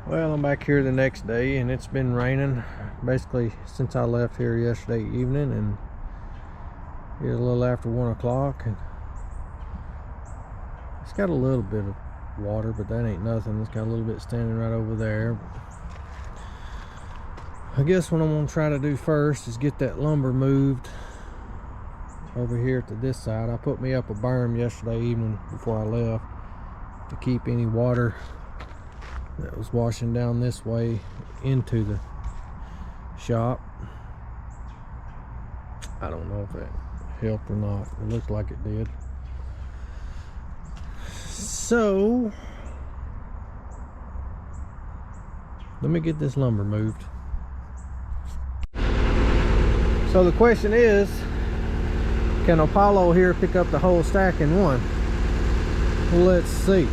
Well, I'm back here the next day and it's been raining basically since I left here yesterday evening, and it's a little after 1 o'clock, and it's got a little bit of water, but that ain't nothing. It's got a little bit standing right over there. I guess what I'm gonna try to do first is get that lumber moved over here to this side. I put me up a berm yesterday evening before I left to keep any water that was washing down this way into the shop. I don't know if that helped or not. It looked like it did. So let me get this lumber moved. So the question is, can Apollo here pick up the whole stack in one? Well, let's see.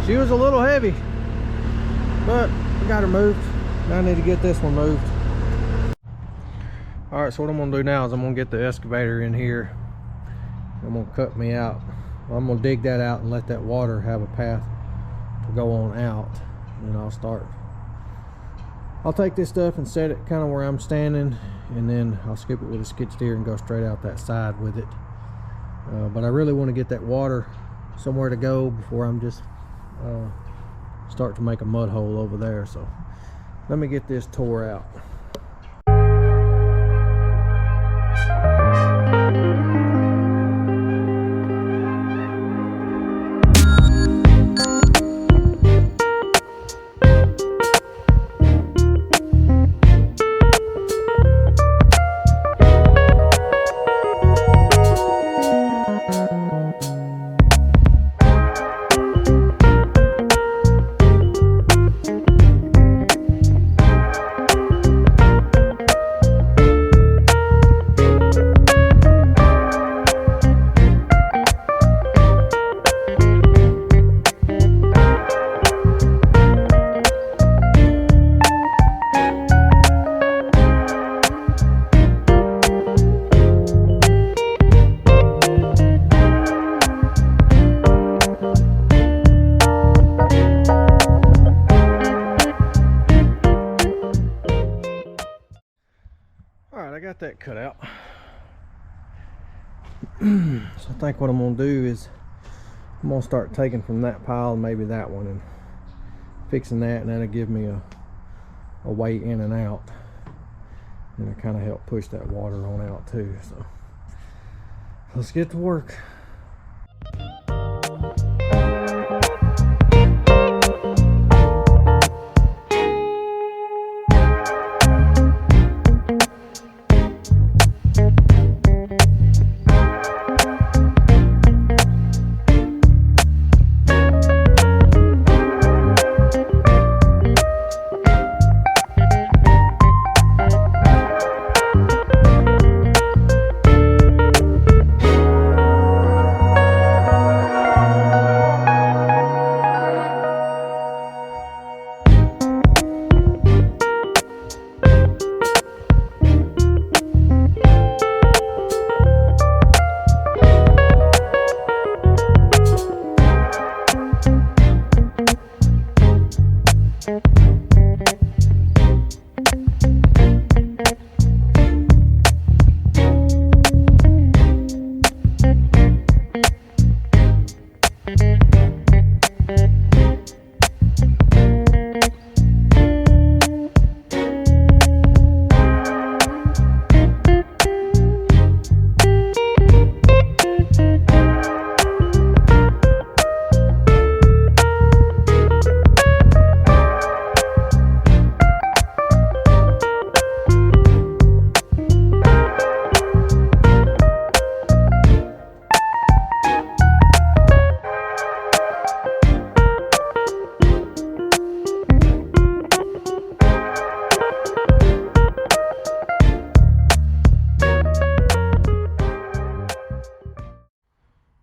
She was a little heavy, but we got her moved. Now I need to get this one moved. All right, so what I'm gonna do now is I'm gonna get the excavator in here. I'm gonna cut me out. I'm gonna dig that out and let that water have a path to go on out. And I'll take this stuff and set it kind of where I'm standing, and then I'll skip it with a skid steer and go straight out that side with it. But I really want to get that water somewhere to go before I'm just start to make a mud hole over there. So let me get this tore out. I got that cut out. So I think what I'm gonna do is I'm gonna start taking from that pile, maybe that one, and fixing that, and that'll give me a way in and out. and it kind of helped push that water on out too. So let's get to work.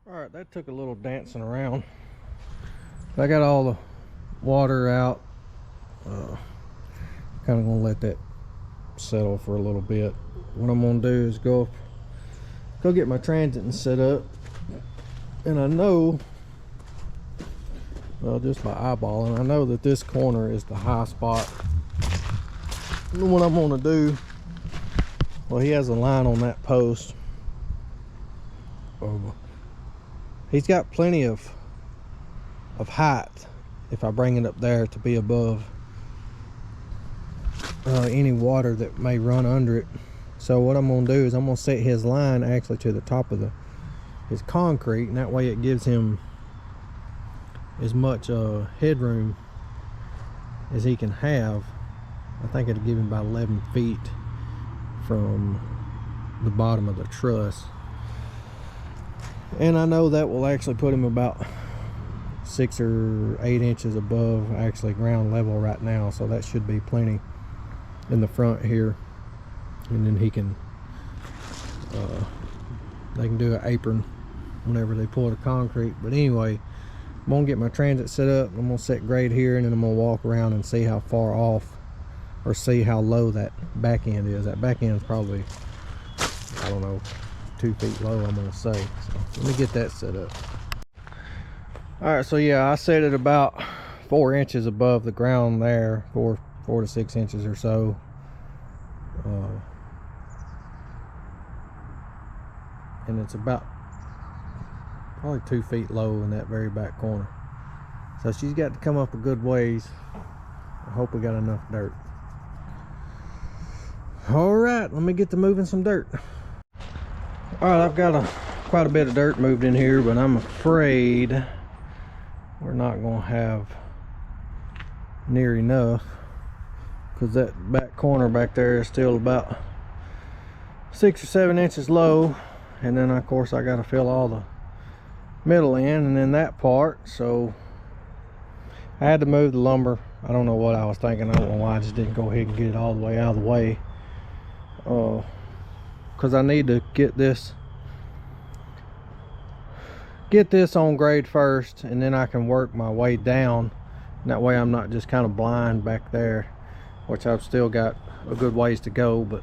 Alright, that took a little dancing around. I got all the water out. Kind of gonna let that settle for a little bit. What I'm gonna do is go get my transit set up. And I know, well, just by eyeballing, I know that this corner is the high spot. And what I'm gonna do, well, he has a line on that post. He's got plenty of height if I bring it up there to be above any water that may run under it. So what I'm going to do is I'm going to set his line actually to the top of his concrete, and that way it gives him as much headroom as he can have. I think it'll give him about 11 feet from the bottom of the truss. And I know that will actually put him about 6 or 8 inches above actually ground level right now, so that should be plenty in the front here. And then he can they can do an apron whenever they pour the concrete. But anyway, I'm gonna get my transit set up. I'm gonna set grade here, and then I'm gonna walk around and see how far off, or see how low that back end is. That back end is probably, I don't know, 2 feet low, I'm gonna say. So let me get that set up. All right, so yeah, I set it about 4 inches above the ground there, 4 to 6 inches or so. And it's about probably 2 feet low in that very back corner. So she's got to come up a good ways. I hope we got enough dirt. All right, let me get to moving some dirt. All right, I've got quite a bit of dirt moved in here, but I'm afraid we're not gonna have near enough, because that back corner back there is still about 6 or 7 inches low. And then of course I got to fill all the middle end and then that part. So I had to move the lumber. I don't know what I was thinking. I don't know why I just didn't go ahead and get it all the way out of the way, because I need to get this on grade first, and then I can work my way down, and that way I'm not just kind of blind back there, which I've still got a good ways to go. But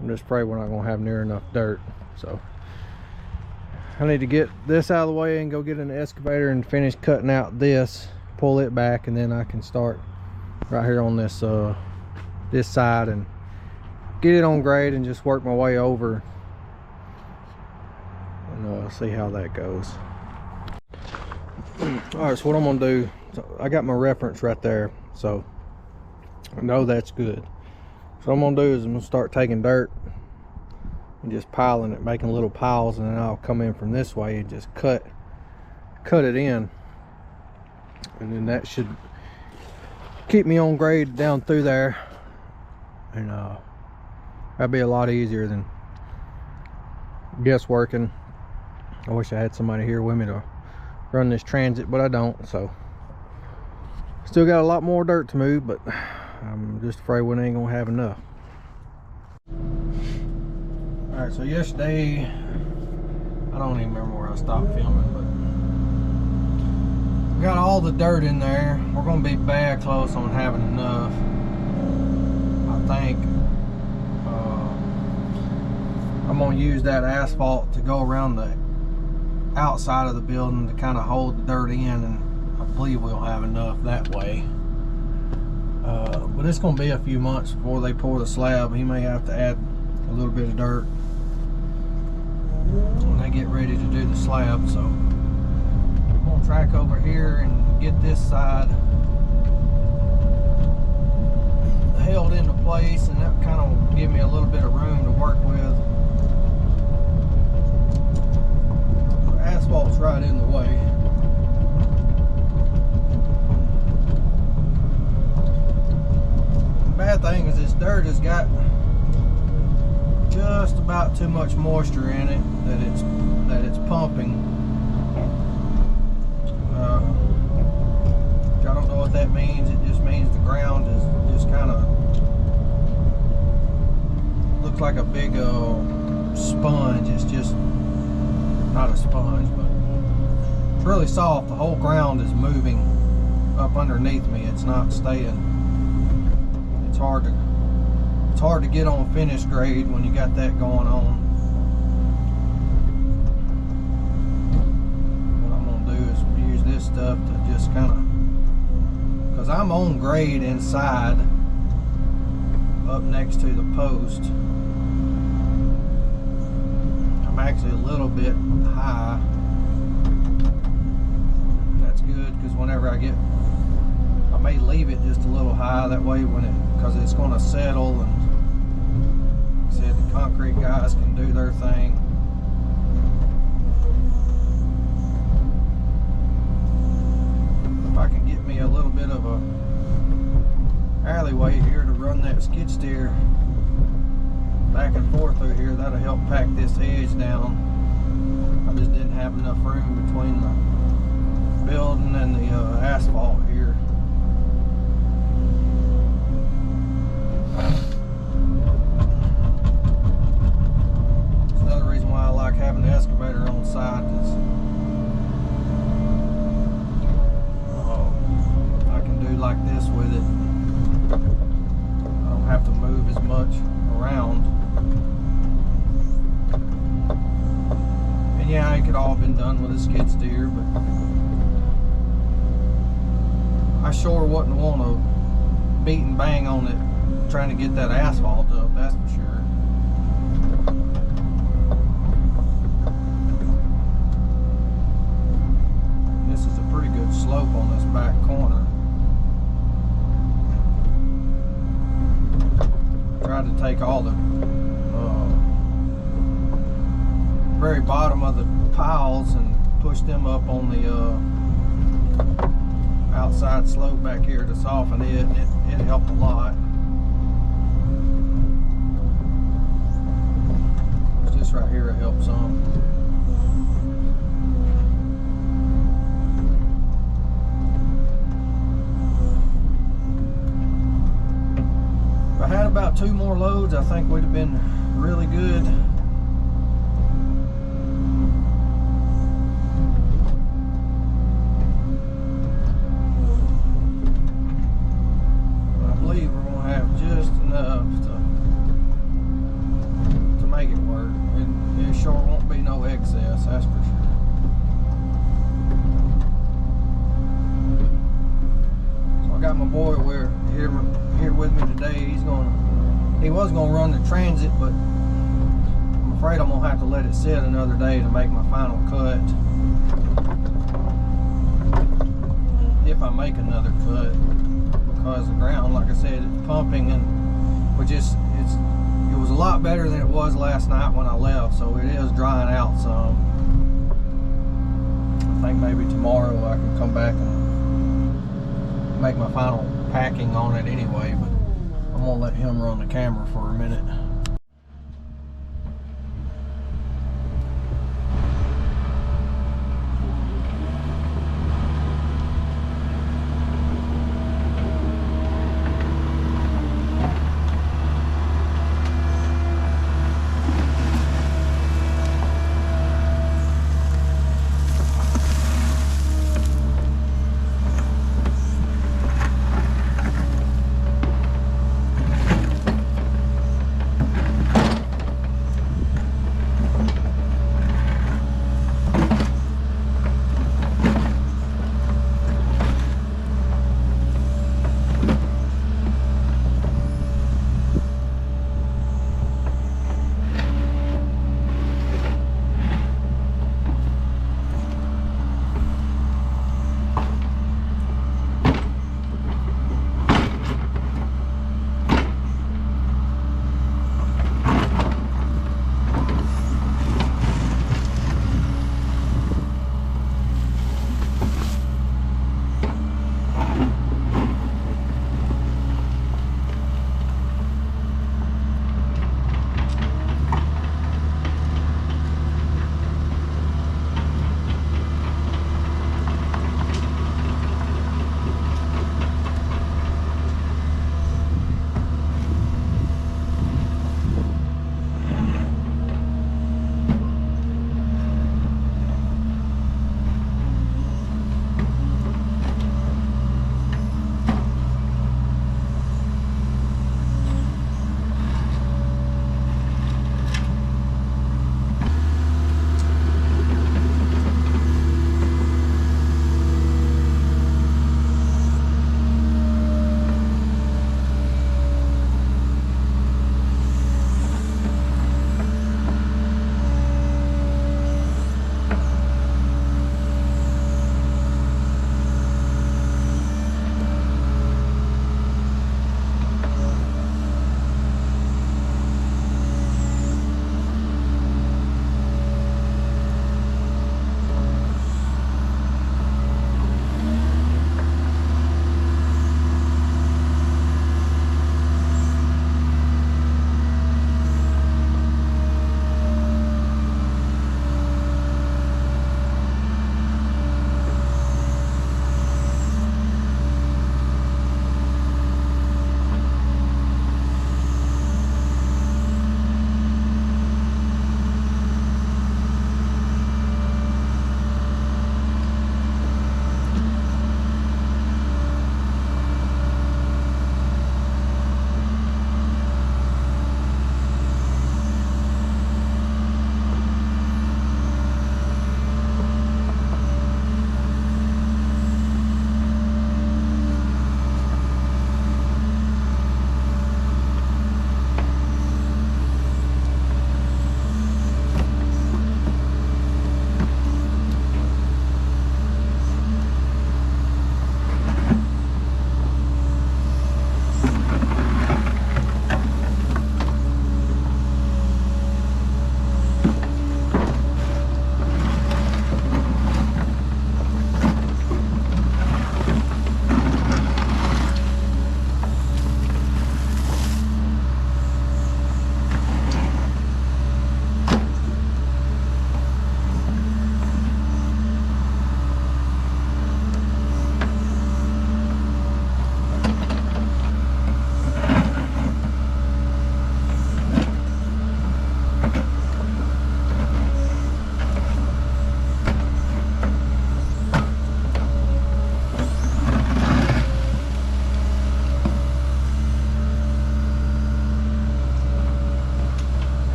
I'm just afraid we're not going to have near enough dirt. So I need to get this out of the way and go get an excavator and finish cutting out this, pull it back, and then I can start right here on this this side and get it on grade and just work my way over and see how that goes. All right, so what I'm gonna do, so I got my reference right there. So I know that's good. So what I'm gonna do is I'm gonna start taking dirt and just piling it, making little piles, and then I'll come in from this way and just cut it in, and then that should keep me on grade down through there, and that'd be a lot easier than guessworking. I wish I had somebody here with me to run this transit, but I don't. So still got a lot more dirt to move, but I'm just afraid we ain't gonna have enough. All right, so yesterday, I don't even remember where I stopped filming, but we got all the dirt in there. We're gonna be bad close on having enough, I think. I'm gonna use that asphalt to go around the outside of the building to kind of hold the dirt in, and I believe we'll have enough that way. But it's gonna be a few months before they pour the slab. He may have to add a little bit of dirt when they get ready to do the slab. So I'm gonna track over here and get this side held into place, and that kind of will give me a little bit of room to work with. The asphalt's right in the way. The bad thing is this dirt has got just about too much moisture in it that it's pumping. I don't know what that means. It just means the ground is just kind of looks like a big sponge. It's just not a sponge, but it's really soft. The whole ground is moving up underneath me. It's not staying. It's hard to get on finish grade when you got that going on. What I'm gonna do is use this stuff to just kind of, because I'm on grade inside up next to the post. I'm actually a little bit high. That's good, because whenever I may leave it just a little high, that way because it's going to settle, and like I said, the concrete guys can do their thing. If I can get me a little bit of a alleyway here to run that skid steer back and forth through here, that'll help pack this edge down. I just didn't have enough room between the building and the asphalt here. It's another reason why I like having the excavator on site. I can do like this with it. I don't have to move as much around. And yeah, it could all been done with a skid steer, but I sure wouldn't want to beat and bang on it trying to get that asphalt up, that's for sure. This is a pretty good slope on this back corner. Tried to take all the very bottom of the piles and push them up on the outside slope back here to soften it. It helped a lot. This right here, it helps some. If I had about 2 more loads, I think we'd have been really good. I believe we're going to have just enough to make it work. It sure won't be no excess, that's for sure. So I got my boy here with me today. He was gonna run the transit, but I'm afraid I'm gonna have to let it sit another day to make my final cut. If I make another cut, because the ground, like I said, it's pumping, and it was a lot better than it was last night when I left, so it is drying out some. I think maybe tomorrow I can come back and make my final packing on it anyway, but I'm gonna let him run the camera for a minute.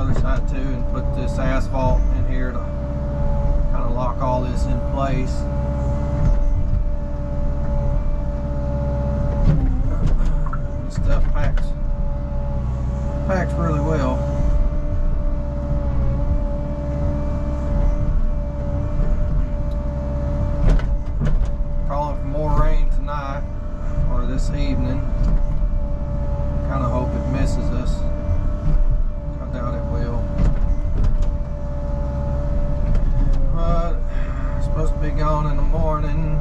other side too and put this asphalt in here to kind of lock all this in place. This stuff packs really well. Calling for more rain tonight or this evening. Kind of hope it misses us. I doubt it will. But it's supposed to be gone in the morning.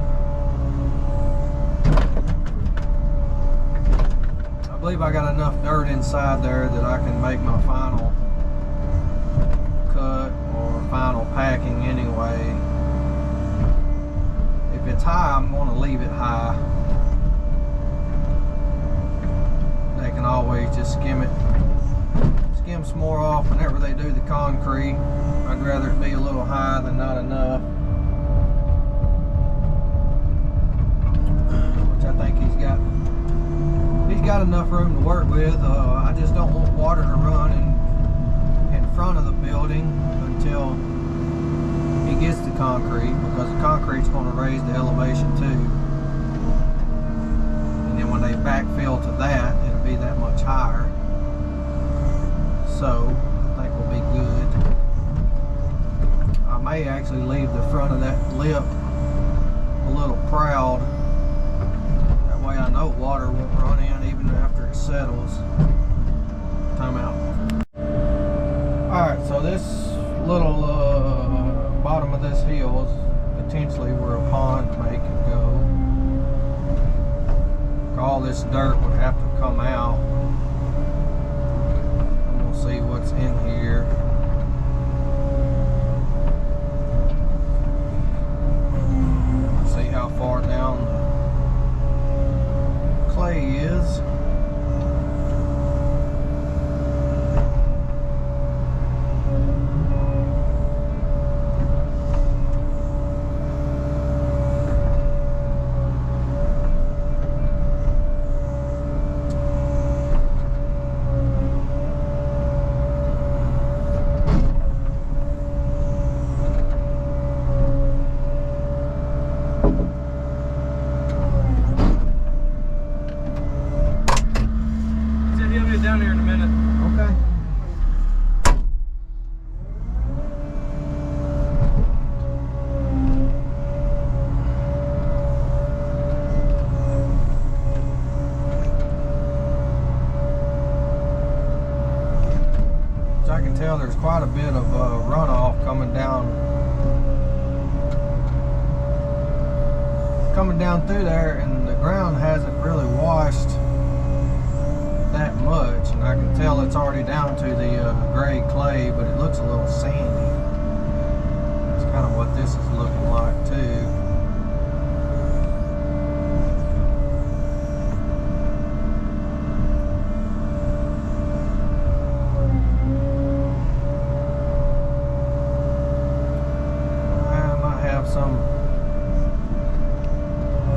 I believe I got enough dirt inside there that I can make my final cut or final packing anyway. If it's high, I'm going to leave it high. They can always just skim some more off whenever they do the concrete. I'd rather it be a little high than not enough. Which I think he's got enough room to work with. I just don't want water to run in front of the building until he gets the concrete, because the concrete's going to raise the elevation too. And then when they backfill to that, it'll be that much higher. So I think we'll be good. I may actually leave the front of that lip a little proud. That way I know water won't run in even after it settles. Time out. Alright, so this little bottom of this hill is potentially where a pond may could go. All this dirt would have to come out. And we'll see what's in here. See how far down the clay is. Down here in a minute. Okay. As I can tell, there's quite a bit of runoff coming down through there, and the ground hasn't really washed that much, and I can tell it's already down to the gray clay, but it looks a little sandy. That's kind of what this is looking like too. I might have some,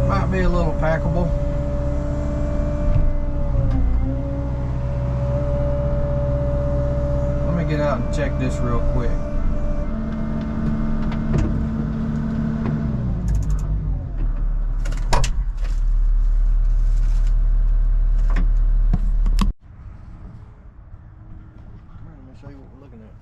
might be a little packable. Get out and check this real quick. Let me show you what we're looking at.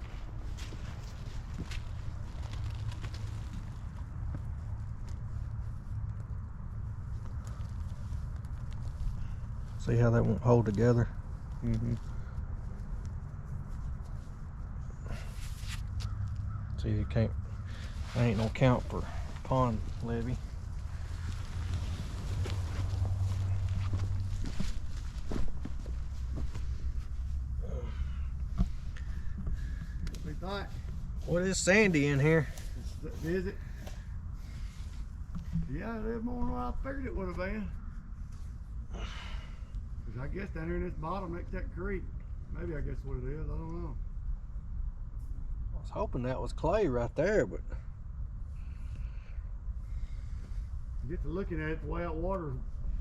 See how that won't hold together? Mm-hmm. See, you can't, there ain't no count for pond levee. We thought. What is sandy in here? Is it? Yeah, there's more than what I figured it would have been. Cause I guess down here in this bottom next to that creek, maybe I guess what it is, I don't know. I was hoping that was clay right there, but You get to looking at it, the way out water's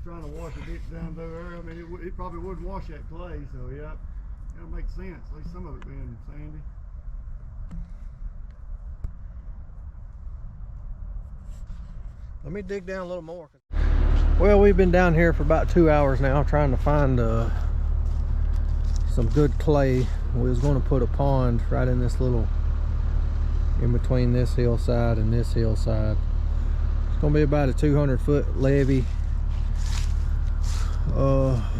trying to wash the ditch down through there. I mean, it probably wouldn't wash that clay, so yeah. It'll make sense, at least some of it being sandy. Let me dig down a little more. Well, we've been down here for about 2 hours now trying to find some good clay. We was going to put a pond right in this little, in between this hillside and this hillside. It's going to be about a 200-foot levee.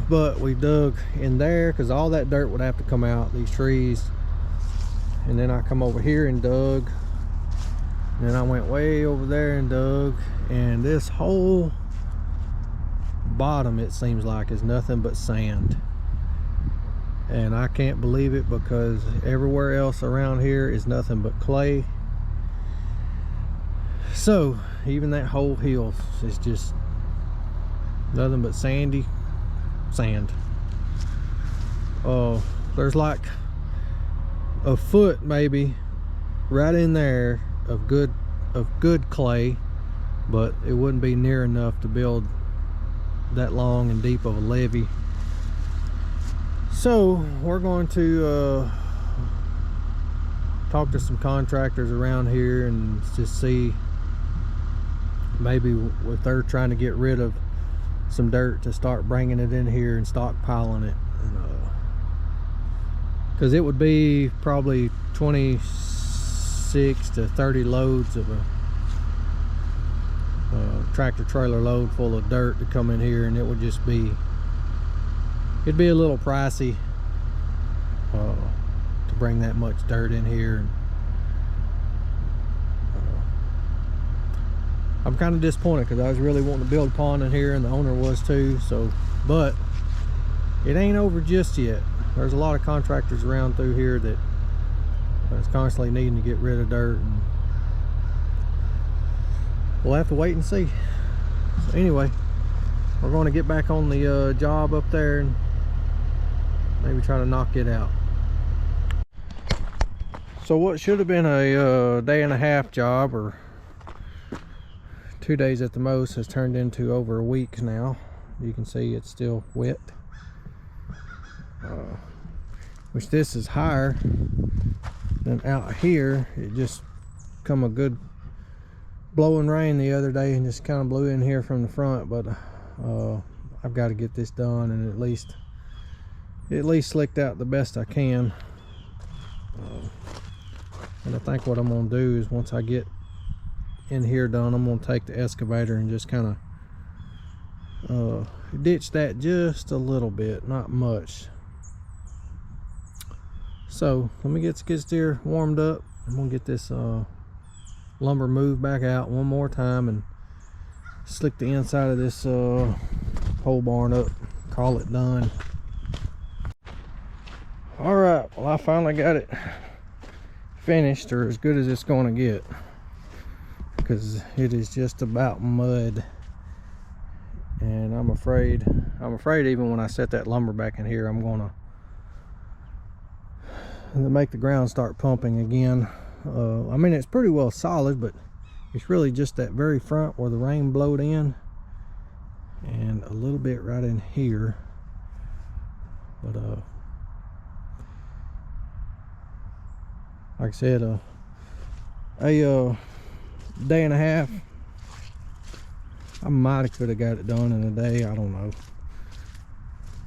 But we dug in there because all that dirt would have to come out, these trees. And then I come over here and dug. And then I went way over there and dug. And this whole bottom, it seems like, is nothing but sand. And I can't believe it because everywhere else around here is nothing but clay. So even that whole hill is just nothing but sandy sand. There's like a foot maybe right in there of good clay, but it wouldn't be near enough to build that long and deep of a levee. So we're going to talk to some contractors around here and just see maybe if they're trying to get rid of some dirt to start bringing it in here and stockpiling it, because it would be probably 26 to 30 loads of a tractor trailer load full of dirt to come in here, and it would just be, it'd be a little pricey to bring that much dirt in here. I'm kind of disappointed because I was really wanting to build a pond in here, and the owner was too. So, but it ain't over just yet. There's a lot of contractors around through here that is constantly needing to get rid of dirt, and we'll have to wait and see. So anyway, we're going to get back on the job up there and maybe try to knock it out. So what should have been a day and a half job, or 2 days at the most, has turned into over a week now. You can see it's still wet, which this is higher than out here. It just come a good blowing rain the other day and just kind of blew in here from the front, but I've got to get this done and at least slicked out the best I can. And I think what I'm going to do is, once I get in here done, I'm going to take the excavator and just kind of ditch that just a little bit, not much. So let me get the skid steer warmed up. I'm going to get this lumber moved back out one more time and slick the inside of this pole barn up, call it done. All right, well, I finally got it finished, or as good as it's going to get, because it is just about mud. And I'm afraid even when I set that lumber back in here, I'm gonna make the ground start pumping again. I mean, it's pretty well solid, but it's really just that very front where the rain blowed in, and a little bit right in here. But like I said, a day and a half, I might have could have got it done in a day, I don't know.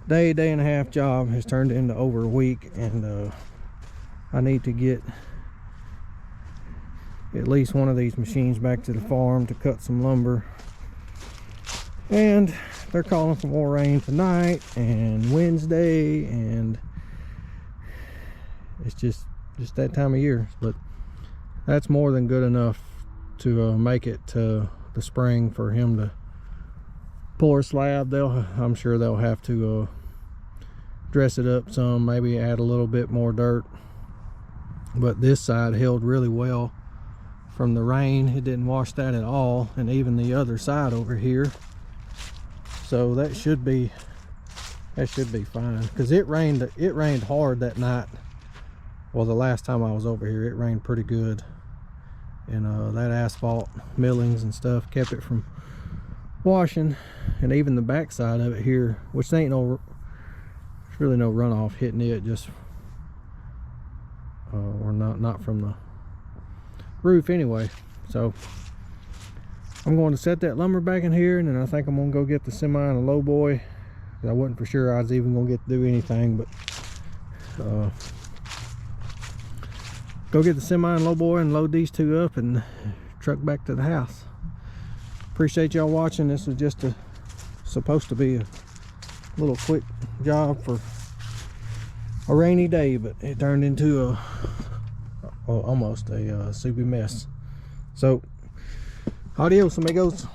Day and a half job has turned into over a week, and I need to get at least one of these machines back to the farm to cut some lumber. And they're calling for more rain tonight and Wednesday, and it's just that time of year. But that's more than good enough to make it to the spring for him to pour a slab. I'm sure they'll have to dress it up some, maybe add a little bit more dirt. But this side held really well from the rain. It didn't wash that at all, and even the other side over here. So that should be fine, because it rained hard that night. Well, the last time I was over here, it rained pretty good, and that asphalt millings and stuff kept it from washing. And even the back side of it here, which ain't no really no runoff hitting it, just or not from the roof anyway. So I'm going to set that lumber back in here, and then I think I'm gonna go get the semi and a low boy. I wasn't for sure I was even gonna get to do anything, but go get the semi and low boy and load these two up and truck back to the house. Appreciate y'all watching. This was just supposed to be a little quick job for a rainy day, but it turned into almost a soupy mess. So adios amigos.